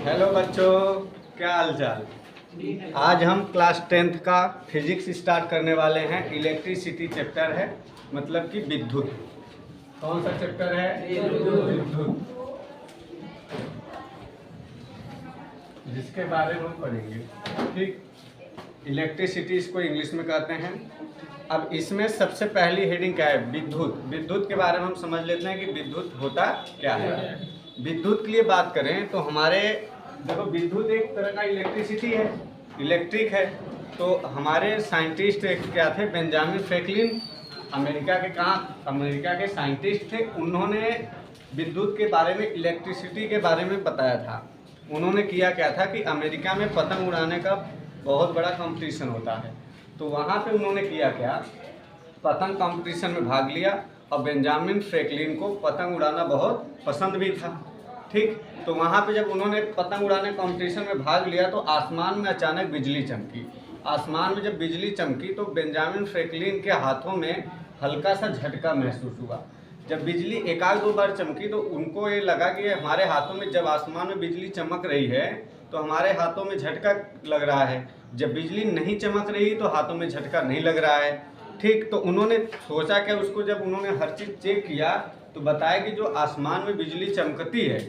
Hello बच्चों, क्या हाल चाल। आज हम क्लास 10th का फिजिक्स स्टार्ट करने वाले हैं। इलेक्ट्रिसिटी चैप्टर है, मतलब कि विद्युत। कौन सा चैप्टर है? विद्युत, जिसके बारे में हम पढ़ेंगे। ठीक, इलेक्ट्रिसिटी इसको इंग्लिश में कहते हैं। अब इसमें सबसे पहली हेडिंग क्या है? विद्युत। विद्युत के बारे में हम समझ लेते हैं कि विद्युत होता क्या है। विद्युत के लिए बात करें तो हमारे देखो, विद्युत एक तरह का इलेक्ट्रिसिटी है, इलेक्ट्रिक है। तो हमारे साइंटिस्ट क्या थे? बेंजामिन फ्रैंकलिन, अमेरिका के अमेरिका के साइंटिस्ट थे। उन्होंने विद्युत के बारे में, इलेक्ट्रिसिटी के बारे में बताया था। उन्होंने किया क्या था कि अमेरिका में पतंग उड़ाने का बहुत बड़ा कंपटीशन होता है। तो वहाँ पे उन्होंने किया क्या, पतंग कंपटीशन में भाग लिया। और बेंजामिन फ्रैंकलिन को पतंग उड़ाना बहुत पसंद भी था। ठीक, तो वहाँ पे जब उन्होंने पतंग उड़ाने कंपटीशन में भाग लिया तो आसमान में अचानक बिजली चमकी। आसमान में जब बिजली चमकी तो बेंजामिन फ्रैंकलिन के हाथों में हल्का सा झटका महसूस हुआ। जब बिजली एक आध दो बार चमकी तो उनको ये लगा कि हमारे हाथों में, जब आसमान में बिजली चमक रही है तो हमारे हाथों में झटका लग रहा है, जब बिजली नहीं चमक रही तो हाथों में झटका नहीं लग रहा है। ठीक, तो उन्होंने सोचा कि उसको जब उन्होंने हर चीज़ चेक किया तो बताया कि जो आसमान में बिजली चमकती है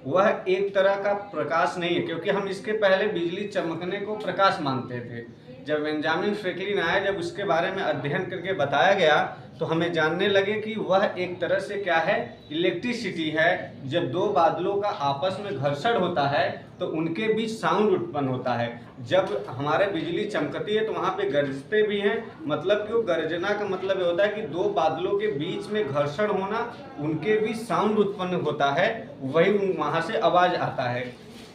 वह एक तरह का प्रकाश नहीं है, क्योंकि हम इसके पहले बिजली चमकने को प्रकाश मानते थे। जब बेंजामिन फ्रैंकलिन आया, जब उसके बारे में अध्ययन करके बताया गया तो हमें जानने लगे कि वह एक तरह से क्या है, इलेक्ट्रिसिटी है। जब दो बादलों का आपस में घर्षण होता है तो उनके बीच साउंड उत्पन्न होता है। जब हमारे बिजली चमकती है तो वहाँ पे गरजते भी हैं, मतलब कि वो गर्जना का मतलब ये होता है कि दो बादलों के बीच में घर्षण होना, उनके बीच साउंड उत्पन्न होता है, वही वहाँ से आवाज़ आता है।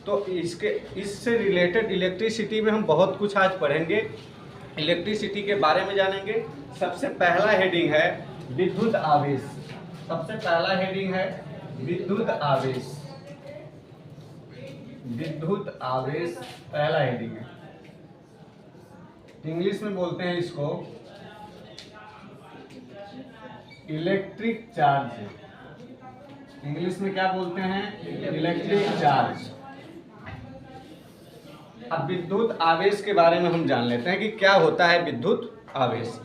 तो इससे रिलेटेड इलेक्ट्रिसिटी में हम बहुत कुछ आज पढ़ेंगे, इलेक्ट्रिसिटी के बारे में जानेंगे। सबसे पहला हेडिंग है विद्युत आवेश। सबसे पहला हेडिंग है विद्युत आवेश। विद्युत आवेश पहला हेडिंग है। इंग्लिश में बोलते हैं इसको इलेक्ट्रिक चार्ज। इंग्लिश में क्या बोलते हैं? Electric charge. अब विद्युत आवेश के बारे में हम जान लेते हैं कि क्या होता है विद्युत आवेश।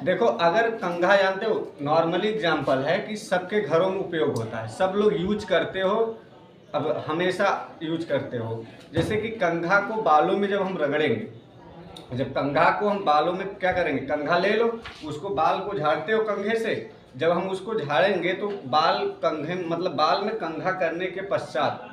देखो, अगर कंघा जानते हो, नॉर्मली एग्जांपल है कि सबके घरों में उपयोग होता है, सब लोग यूज करते हो, अब हमेशा यूज करते हो। जैसे कि कंघा को बालों में जब हम रगड़ेंगे, जब कंघा को हम बालों में क्या करेंगे, कंघा ले लो, उसको बाल को झाड़ते हो कंघे से। जब हम उसको झाड़ेंगे तो बाल कंघे, मतलब बाल में कंघा करने के पश्चात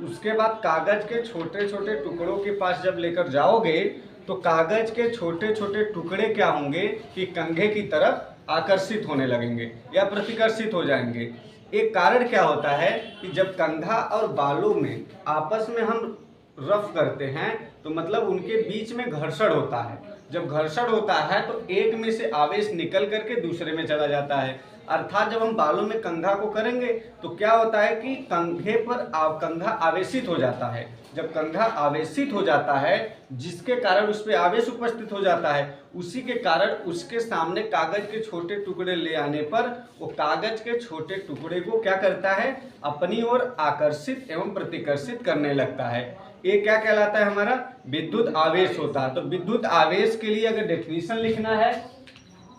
उसके बाद कागज के छोटे छोटे टुकड़ों के पास जब लेकर जाओगे तो कागज के छोटे छोटे टुकड़े क्या होंगे कि कंघे की तरफ आकर्षित होने लगेंगे या प्रतिकर्षित हो जाएंगे। एक कारण क्या होता है कि जब कंघा और बालों में आपस में हम रफ करते हैं तो मतलब उनके बीच में घर्षण होता है। जब घर्षण होता है तो एक में से आवेश निकल करके दूसरे में चला जाता है। अर्थात जब हम बालों में कंघा को करेंगे तो क्या होता है कि कंघे पर कंघा आवेशित हो जाता है। जब कंघा आवेशित हो जाता है, जिसके कारण उस पर आवेश उपस्थित हो जाता है, उसी के कारण उसके सामने कागज के छोटे टुकड़े ले आने पर वो कागज के छोटे टुकड़े को क्या करता है, अपनी ओर आकर्षित एवं प्रतिकर्षित करने लगता है। ये क्या कहलाता है? हमारा विद्युत आवेश होता है। तो विद्युत आवेश के लिए अगर डेफिनेशन लिखना है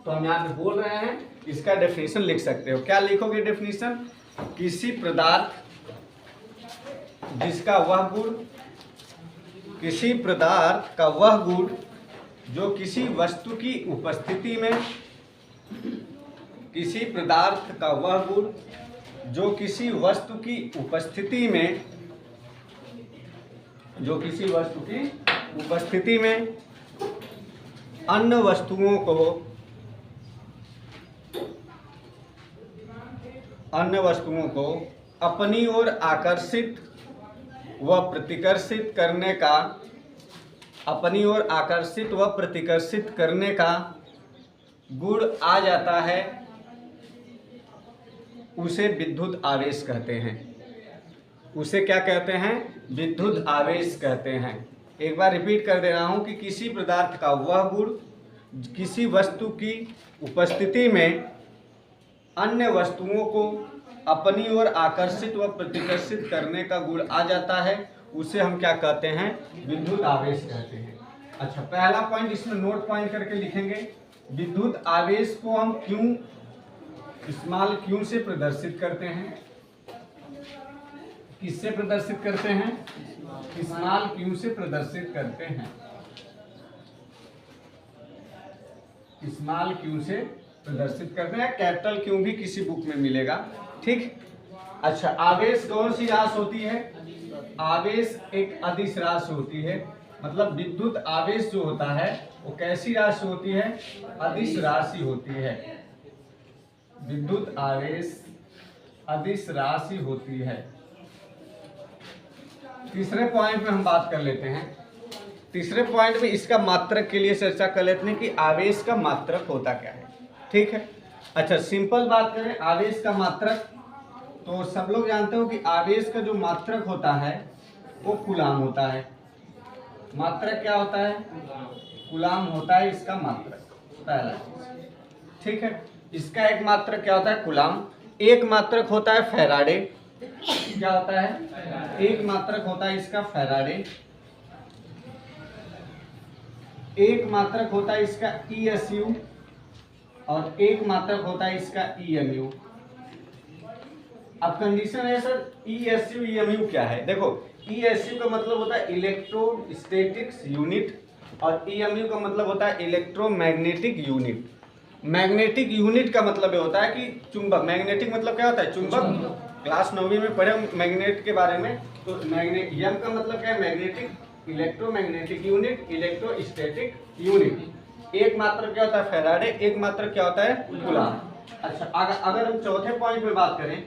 तो हम यहाँ पे बोल रहे हैं, इसका डेफिनेशन लिख सकते हो। क्या लिखोगे डेफिनेशन? किसी पदार्थ जिसका वह गुण, किसी पदार्थ का वह गुण जो किसी वस्तु की उपस्थिति में, किसी पदार्थ का वह गुण जो किसी वस्तु की उपस्थिति में, जो किसी वस्तु की उपस्थिति में अन्य वस्तुओं को अपनी ओर आकर्षित व प्रतिकर्षित करने का, अपनी ओर आकर्षित व प्रतिकर्षित करने का गुण आ जाता है, उसे विद्युत आवेश कहते हैं। उसे क्या कहते हैं? विद्युत आवेश कहते हैं। एक बार रिपीट कर दे रहा हूं कि किसी पदार्थ का वह गुण किसी वस्तु की उपस्थिति में अन्य वस्तुओं को अपनी ओर आकर्षित व प्रतिकर्षित करने का गुण आ जाता है, उसे हम क्या कहते हैं, विद्युत आवेश कहते हैं। अच्छा, पहला पॉइंट इसमें नोट पॉइंट करके लिखेंगे, विद्युत आवेश को हम क्यू, स्मॉल क्यू से प्रदर्शित करते हैं। किससे प्रदर्शित करते हैं, स्मॉल क्यू से प्रदर्शित करते हैं, स्मॉल क्यू से प्रदर्शित करते हैं। कैपिटल क्यू भी किसी बुक में मिलेगा, ठीक। अच्छा, आवेश कौन सी राशि होती है, आवेश एक अदिश राशि होती है, मतलब विद्युत आवेश जो होता है वो कैसी राशि होती है, अदिश राशि होती है। विद्युत आवेश अदिश राशि होती है। तीसरे पॉइंट में हम बात कर लेते हैं, तीसरे पॉइंट में इसका मात्रक के लिए चर्चा कर लेते हैं कि आवेश का मात्रक होता क्या है, ठीक है। अच्छा, सिंपल बात करें आवेश का मात्रक, तो सब लोग जानते हो कि आवेश का जो मात्रक होता है वो कूलाम होता है। मात्रक क्या होता है, कूलाम होता है इसका मात्रक, पहला, ठीक है। इसका एक मात्रक क्या होता है, कूलाम। एक मात्रक होता है फैराडे, क्या होता है, एक मात्रक होता है इसका फैराडे। एक मात्रक होता है इसका ESU और एक मात्रक होता है इसका EMU। अब कंडीशन है सर, ESU EMU क्या है, देखो ESU का मतलब होता है इलेक्ट्रोस्टैटिक्स यूनिट और EMU का मतलब होता है इलेक्ट्रोमैग्नेटिक यूनिट। मैग्नेटिक यूनिट का मतलब ये होता है कि चुंबक, मैग्नेटिक मतलब क्या होता है, चुंबक। क्लास 9वीं में पढ़े मैग्नेट के बारे में, तो मैग्नेट, एम का मतलब क्या है, magnetic, electromagnetic unit, electrostatic unit. एक मात्रक क्या होता है फैराडे, एक मात्रक क्या होता है कूलाम। अच्छा, अगर हम चौथे पॉइंट में बात करें,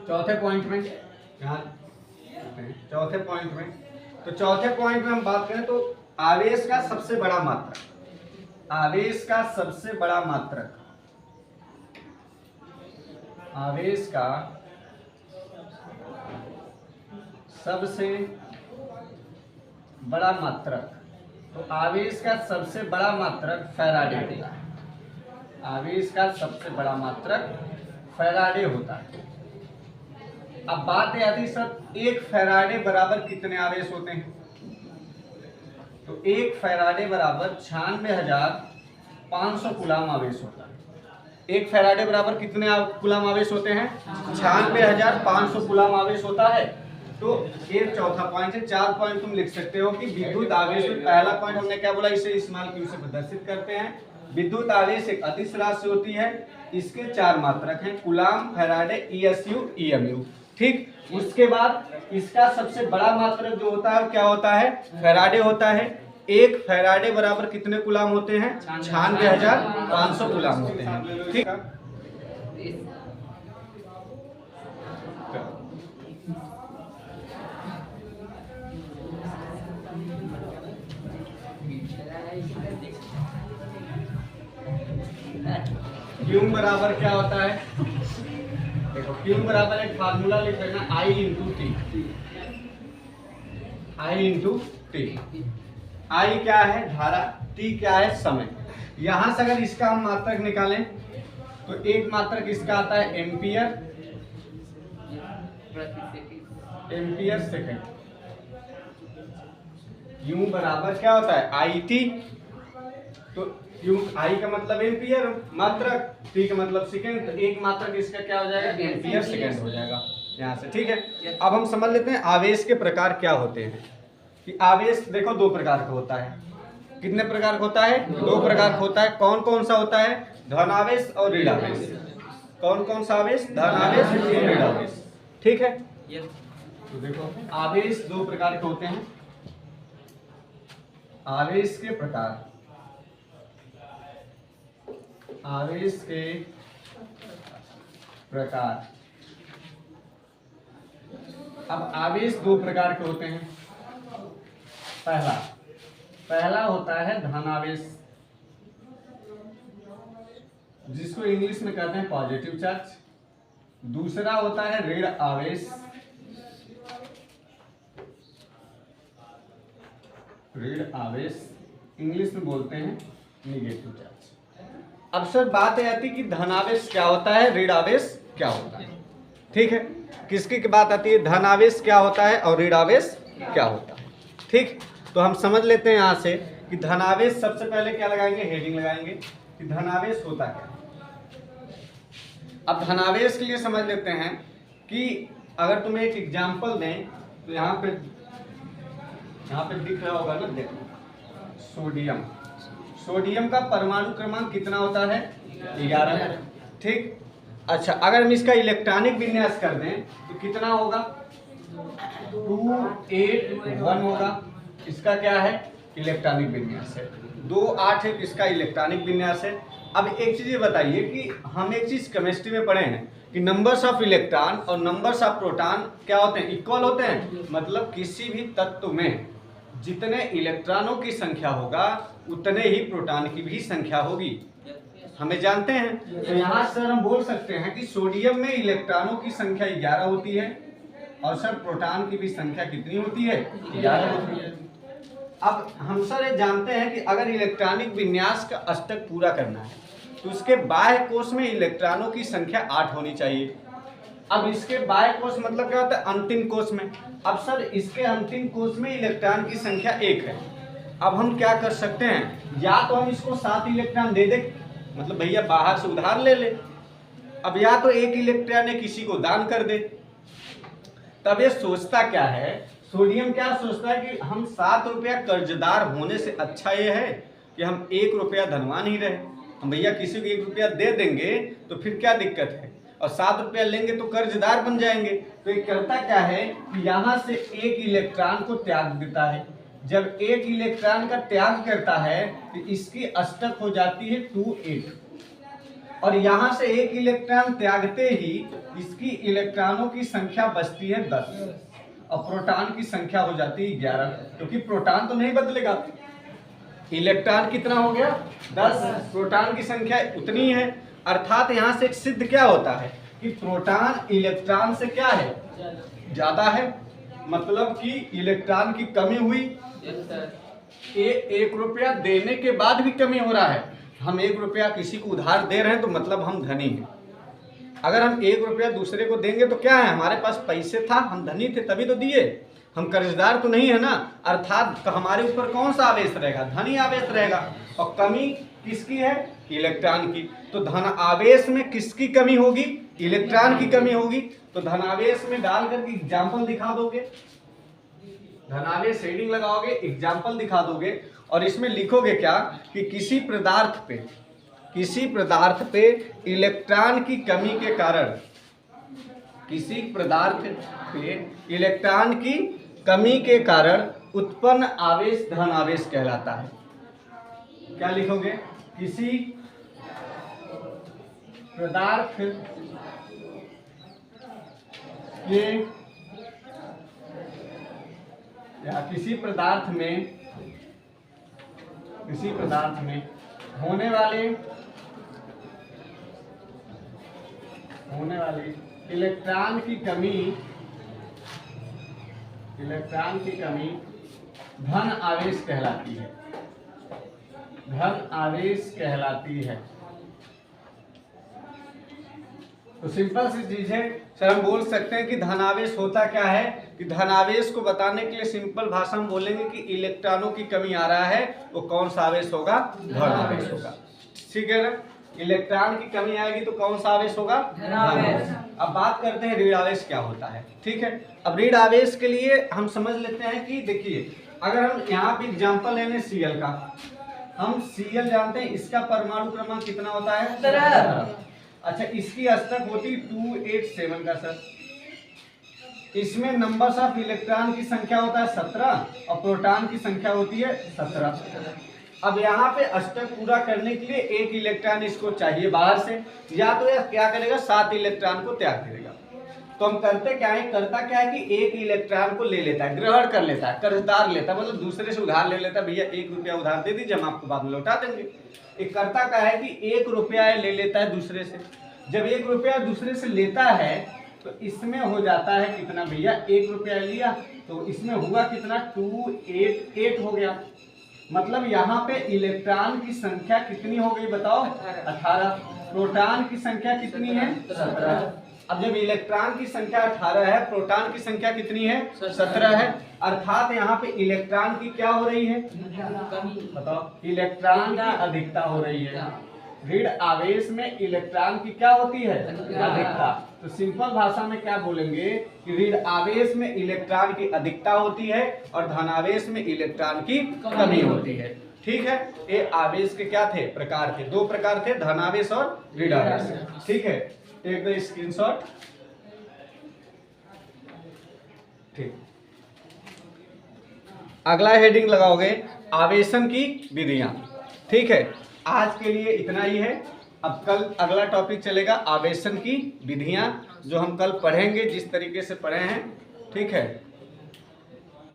चौथे पॉइंट में यहाँ, चौथे पॉइंट में, तो चौथे पॉइंट में हम बात करें तो आवेश का सबसे बड़ा मात्रक, आवेश का सबसे बड़ा मात्रक, आवेश का सबसे बड़ा मात्रक, तो आवेश का सबसे बड़ा मात्रक फैराडे होता है। आवेश का सबसे बड़ा मात्रक फैराडे होता है। अब बात आती है सर, एक फैराडे बराबर कितने आवेश होते हैं, तो एक फैराडे बराबर 96,500 कूलाम आवेश होता है। एक फैराडे बराबर कितने कूलाम आवेश होते हैं, 96,500 कूलाम आवेश होता है। तो ये चौथा पॉइंट है। चार पॉइंट तुम लिख सकते हो कि विद्युत आवेश में पहला पॉइंट हमने क्या बोला, इसे स्मॉल क्यू से प्रदर्शित करते हैं। विद्युत आवेश एक अदिश राशि होती है, इसके चार मात्रक हैं, कूलाम, फैराडे, ESU, EMU, ठीक। उसके बाद इसका सबसे बड़ा मात्रक जो होता है वो क्या होता है, फैराडे होता है। एक फैराडे बराबर कितने कूलाम होते हैं, 96,500 कूलाम होते हैं, ठीक। क्यू बराबर क्या होता है, देखो क्यू बराबर एक फार्मूला लिख लेना, I into T. I into T, I क्या है धारा, T क्या है समय। यहां से अगर इसका हम मात्रक निकालें तो एक मात्रक इसका आता है एम्पियर, एम्पियर सेकेंड। U बराबर क्या होता है IT, तो U I का मतलब एम्पियर मात्रक, T का मतलब सेकेंड, तो एक मात्रक इसका क्या हो जाएगा, एम्पियर सेकेंड हो जाएगा यहाँ से, ठीक है। अब हम समझ लेते हैं आवेश के प्रकार क्या होते हैं। कि आवेश देखो दो प्रकार का होता है, कितने प्रकार का होता है, दो प्रकार का होता है। कौन कौन सा होता है, धन आवेश और ऋण आवेश। कौन कौन सा आवेश, धन आवेश और ऋण आवेश, ठीक है। तो देखो आवेश दो प्रकार के होते हैं। आवेश के प्रकार, आवेश के प्रकार। अब आवेश दो प्रकार के होते हैं। पहला होता है धनावेश, जिसको इंग्लिश में कहते हैं पॉजिटिव चार्ज। दूसरा होता है ऋण आवेश, ऋण आवेश इंग्लिश में बोलते हैं निगेटिव चार्ज। अब सर बात आती है कि धनावेश क्या होता है, ऋण आवेश क्या होता है, ठीक है। किसकी की बात आती है, धनावेश क्या होता है और ऋणावेश क्या होता है। ठीक, तो हम समझ लेते हैं यहाँ से कि धनावेश, सबसे पहले क्या लगाएंगे, हेडिंग लगाएंगे कि धनावेश होता क्या है। अब धनावेश के लिए समझ लेते हैं कि अगर तुम्हें एक एग्जाम्पल दें तो यहाँ पे दिख रहा होगा ना, देखो सोडियम, सोडियम का परमाणु क्रमांक कितना होता है, 11। ठीक, अच्छा अगर हम इसका इलेक्ट्रॉनिक विन्यास कर दें तो कितना होगा, 281 होगा। इसका क्या है, इलेक्ट्रॉनिक विन्यास है। 281 इसका इलेक्ट्रॉनिक विन्यास है। अब एक चीज ये बताइए कि हम एक चीज केमिस्ट्री में पढ़े हैं कि नंबर्स ऑफ इलेक्ट्रॉन और नंबर्स ऑफ प्रोटॉन क्या होते हैं, इक्वल होते हैं। मतलब किसी भी तत्व में जितने इलेक्ट्रॉनों की संख्या होगा उतने ही प्रोटॉन की भी संख्या होगी, हमें जानते हैं। तो यहाँ सर हम बोल सकते हैं कि सोडियम में इलेक्ट्रॉनों की संख्या 11 होती है और सर प्रोटॉन की भी संख्या कितनी होती है, 11 होती है। अब हम सर ये जानते हैं कि अगर इलेक्ट्रॉनिक विन्यास का अष्टक पूरा करना है तो उसके बाह्य कोश में इलेक्ट्रॉनों की संख्या 8 होनी चाहिए। अब इसके बाह्य कोश मतलब क्या होता है, अंतिम कोश में। अब सर इसके अंतिम कोश में इलेक्ट्रॉन की संख्या 1 है। अब हम क्या कर सकते हैं, या तो हम इसको 7 इलेक्ट्रॉन दे दें, मतलब भैया बाहर से उधार ले ले। अब या तो 1 इलेक्ट्रॉन किसी को दान कर दे। तब ये सोचता क्या है, सोडियम क्या सोचता है कि हम 7 रुपया कर्जदार होने से अच्छा ये है कि हम 1 रुपया धनवान ही रहे। हम भैया किसी को 1 रुपया दे देंगे तो फिर क्या दिक्कत है, और 7 रुपया लेंगे तो कर्जदार बन जाएंगे। तो ये करता क्या है कि यहाँ से 1 इलेक्ट्रॉन को त्याग देता है। जब 1 इलेक्ट्रॉन का त्याग करता है तो इसकी अष्टक हो जाती है 28, और यहाँ से 1 इलेक्ट्रॉन त्यागते ही इसकी इलेक्ट्रॉनों की संख्या बचती है 10 और प्रोटॉन की संख्या हो जाती है 11, क्योंकि प्रोटॉन तो नहीं बदलेगा। इलेक्ट्रॉन कितना हो गया, 10, प्रोटॉन की संख्या उतनी है। अर्थात यहाँ से एक सिद्ध क्या होता है कि प्रोटॉन इलेक्ट्रॉन से क्या है, ज्यादा है। मतलब कि इलेक्ट्रॉन की कमी हुई, 1 रुपया देने के बाद भी कमी हो रहा है। हम 1 रुपया किसी को उधार दे रहे हैं तो मतलब हम धनी हैं। अगर हम 1 रुपया दूसरे को देंगे तो क्या है, हमारे पास पैसे था, हम धनी थे तभी तो दिए, हम कर्जदार तो नहीं है ना। अर्थात हमारे ऊपर कौन सा आवेश रहेगा, धनी आवेश रहेगा। और कमी किसकी है, इलेक्ट्रॉन की। तो धन आवेश में किसकी कमी होगी, इलेक्ट्रॉन की कमी होगी। तो धनावेश में डाल करके एग्जाम्पल दिखा दोगे, धनावेश हेडिंग लगाओगे, एग्जाम्पल दिखा दोगे, और इसमें लिखोगे क्या कि किसी पदार्थ पे इलेक्ट्रॉन की कमी के कारण, किसी पदार्थ पे इलेक्ट्रॉन की कमी के कारण उत्पन्न आवेश धन आवेश कहलाता है। क्या लिखोगे, किसी पदार्थ के या किसी पदार्थ में होने वाले इलेक्ट्रॉन की कमी धन आवेश कहलाती है, धन आवेश कहलाती है। तो सिंपल सी चीज है सर, हम बोल सकते हैं कि धनावेश होता क्या है कि धनावेश को बताने के लिए सिंपल भाषा में बोलेंगे कि इलेक्ट्रॉनों की कमी आ रहा है, वो कौन सा आवेश होगा, धन आवेश होगा। ठीक है ना, इलेक्ट्रॉन की कमी आएगी तो कौन सा आवेश होगा, धन आवेश। अब बात करते हैं ऋण आवेश क्या होता है। ठीक है, अब ऋण आवेश के लिए हम समझ लेते हैं कि देखिए, अगर हम यहाँ पे एग्जाम्पल लेने Cl का, हम Cl जानते हैं, इसका परमाणु क्रमांक कितना होता है, 17। अच्छा, इसकी अष्टक होती 287 का सर। इसमें नंबर्स ऑफ इलेक्ट्रॉन की संख्या होता है 17 और प्रोटॉन की संख्या होती है 17। अब यहाँ पे अष्टक पूरा करने के लिए 1 इलेक्ट्रॉन इसको चाहिए बाहर से, या तो यह क्या करेगा, 7 इलेक्ट्रॉन को त्याग करेगा। तो हम करते क्या है, करता क्या है कि 1 इलेक्ट्रॉन को ले लेता है, ग्रहण कर लेता है, कर्जदार लेता है, मतलब दूसरे से उधार ले लेता है। भैया 1 रुपया उधार दे दीजिए, हम आपको बाद में लौटा देंगे। एक करता क्या है कि 1 रुपया ले लेता है दूसरे से। जब 1 रुपया दूसरे से लेता है तो इसमें हो जाता है कितना भैया, 1 रुपया लिया तो इसमें हुआ कितना, 288 हो गया। मतलब यहाँ पे इलेक्ट्रॉन की संख्या कितनी हो गई बताओ, 18। प्रोटॉन की संख्या कितनी है, 17। अब जब इलेक्ट्रॉन की संख्या 18 है, प्रोटॉन की संख्या कितनी है? 17 है। अर्थात यहाँ पे इलेक्ट्रॉन की क्या हो रही है? बताओ, इलेक्ट्रॉन की अधिकता हो रही है। ऋण आवेश में इलेक्ट्रॉन की क्या होती है? अधिकता। तो सिंपल भाषा में क्या बोलेंगे कि ऋण आवेश में इलेक्ट्रॉन की अधिकता होती है और धनावेश में इलेक्ट्रॉन की कमी होती है। ठीक है, ये आवेश के क्या थे? प्रकार थे, दो प्रकार थे, धनावेश और ऋण आवेश। ठीक है, टेक द स्क्रीनशॉट। ठीक, अगला हेडिंग लगाओगे आवेशन की विधियां। ठीक है, आज के लिए इतना ही है। अब कल अगला टॉपिक चलेगा आवेशन की विधियां, जो हम कल पढ़ेंगे जिस तरीके से पढ़े हैं। ठीक है।